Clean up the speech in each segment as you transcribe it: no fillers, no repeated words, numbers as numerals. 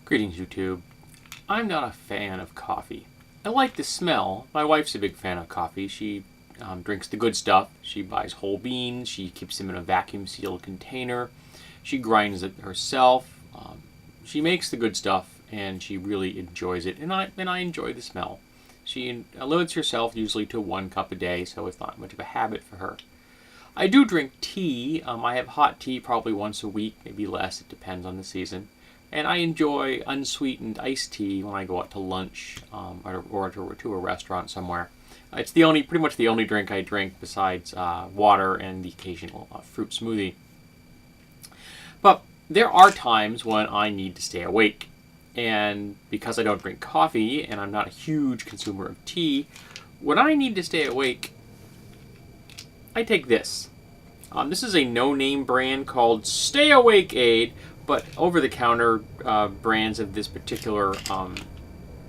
Greetings, YouTube. I'm not a fan of coffee. I like the smell. My wife's a big fan of coffee. She drinks the good stuff. She buys whole beans. She keeps them in a vacuum-sealed container. She grinds it herself. She makes the good stuff, and she really enjoys it. And I enjoy the smell. She limits herself usually to 1 cup a day, so it's not much of a habit for her. I do drink tea. I have hot tea probably once a week, maybe less. It depends on the season. And I enjoy unsweetened iced tea when I go out to lunch or to a restaurant somewhere. It's pretty much the only drink I drink besides water and the occasional fruit smoothie. But there are times when I need to stay awake. And because I don't drink coffee and I'm not a huge consumer of tea, when I need to stay awake, I take this. This is a no-name brand called Stay Awake Aid, but over-the-counter brands of this particular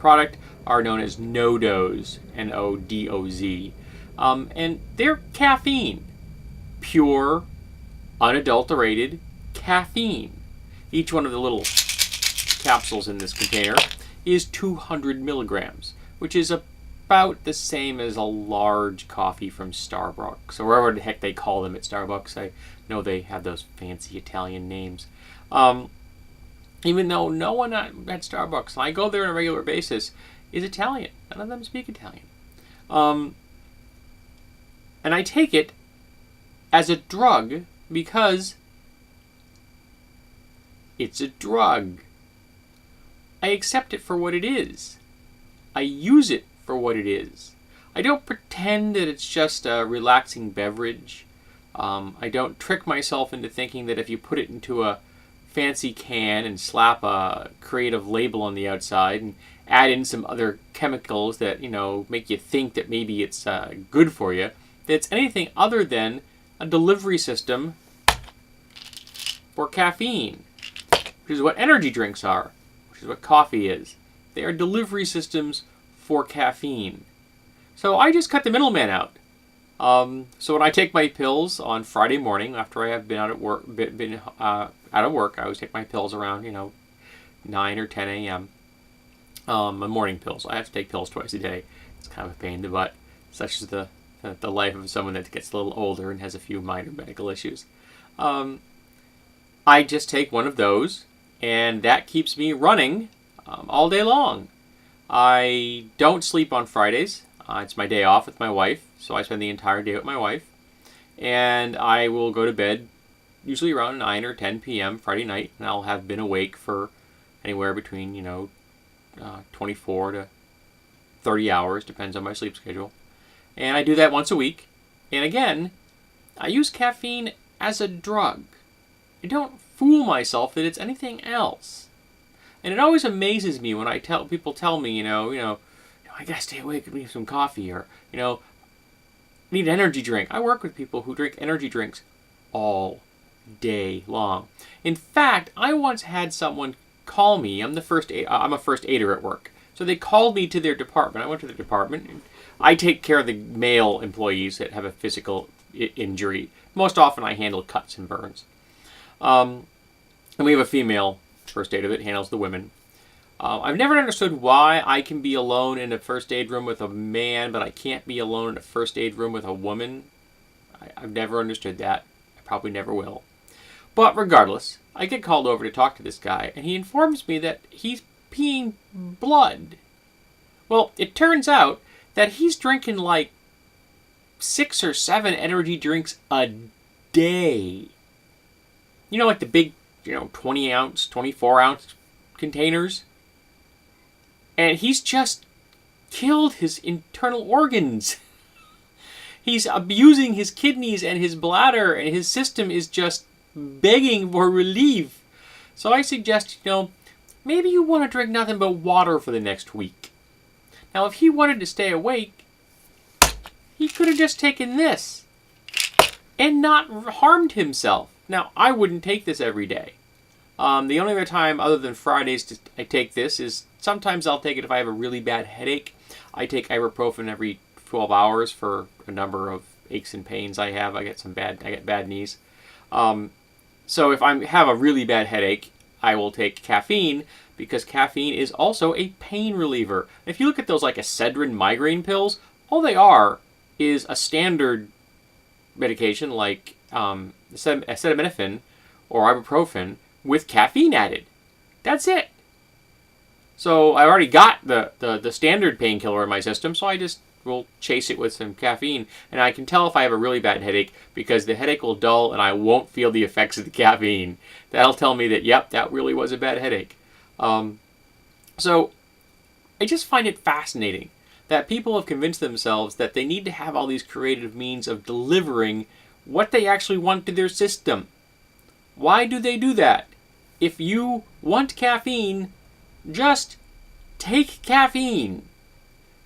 product are known as NoDoz, N-O-D-O-Z. And they're caffeine. Pure, unadulterated caffeine. Each one of the little capsules in this container is 200 milligrams, which is about the same as a large coffee from Starbucks, or wherever the heck they call them at Starbucks. I know they have those fancy Italian names. Even though no one at Starbucks, and I go there on a regular basis, is Italian. None of them speak Italian. And I take it as a drug because it's a drug. I accept it for what it is. I use it for what it is. I don't pretend that it's just a relaxing beverage. I don't trick myself into thinking that if you put it into a fancy can and slap a creative label on the outside and add in some other chemicals that, make you think that maybe it's good for you, that it's anything other than a delivery system for caffeine, which is what energy drinks are, which is what coffee is. They are delivery systems for caffeine. So I just cut the middleman out. So when I take my pills on Friday morning after I have been out of work, I always take my pills around 9 or 10 a.m. My morning pills. I have to take pills twice a day. It's kind of a pain in the butt. Such is the life of someone that gets a little older and has a few minor medical issues. I just take one of those, and that keeps me running all day long. I don't sleep on Fridays. It's my day off with my wife, so I spend the entire day with my wife. And I will go to bed usually around 9 or 10 p.m. Friday night, and I'll have been awake for anywhere between, 24 to 30 hours, depends on my sleep schedule. And I do that once a week. And again, I use caffeine as a drug. I don't fool myself that it's anything else. And it always amazes me when people tell me, I gotta stay awake and need some coffee, or, need an energy drink. I work with people who drink energy drinks all day long. In fact, I once had someone call me. I'm a first aider at work. So they called me to their department. I went to their department. And I take care of the male employees that have a physical injury. Most often I handle cuts and burns. And we have a female first aider that handles the women. I've never understood why I can be alone in a first aid room with a man, but I can't be alone in a first aid room with a woman. I've never understood that. I probably never will. But regardless, I get called over to talk to this guy, and he informs me that he's peeing blood. Well, it turns out that he's drinking like 6 or 7 energy drinks a day. Like the big, 20-ounce, 24-ounce containers. And he's just killed his internal organs. He's abusing his kidneys and his bladder, and his system is just begging for relief. So I suggest, maybe you want to drink nothing but water for the next week. Now, if he wanted to stay awake, he could have just taken this and not harmed himself. Now, I wouldn't take this every day. The only other time other than Fridays I take this is sometimes I'll take it if I have a really bad headache. I take ibuprofen every 12 hours for a number of aches and pains I have. I get bad knees. So if I have a really bad headache, I will take caffeine because caffeine is also a pain reliever. If you look at those like Excedrin migraine pills, all they are is a standard medication like acetaminophen or ibuprofen with caffeine added. That's it. So I already got the standard painkiller in my system, so I just will chase it with some caffeine. And I can tell if I have a really bad headache because the headache will dull and I won't feel the effects of the caffeine. That'll tell me that, yep, that really was a bad headache. So I just find it fascinating that people have convinced themselves that they need to have all these creative means of delivering what they actually want to their system. Why do they do that? If you want caffeine, just take caffeine.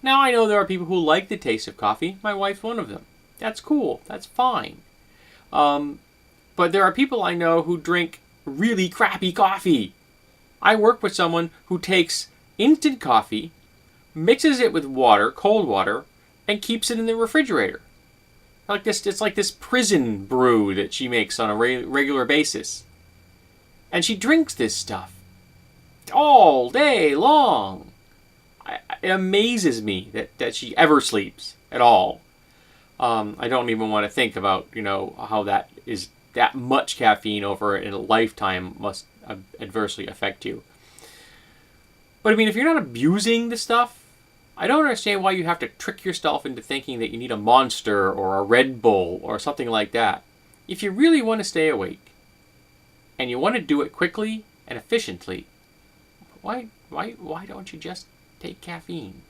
Now, I know there are people who like the taste of coffee. My wife's one of them. That's cool. That's fine. But there are people I know who drink really crappy coffee. I work with someone who takes instant coffee, mixes it with water, cold water, and keeps it in the refrigerator. Like this, it's like this prison brew that she makes on a regular basis. And she drinks this stuff all day long. It amazes me that she ever sleeps at all. I don't even want to think about, how that much caffeine over in a lifetime must adversely affect you. But I mean, if you're not abusing the stuff, I don't understand why you have to trick yourself into thinking that you need a Monster or a Red Bull or something like that. If you really want to stay awake and you want to do it quickly and efficiently, why don't you just take caffeine?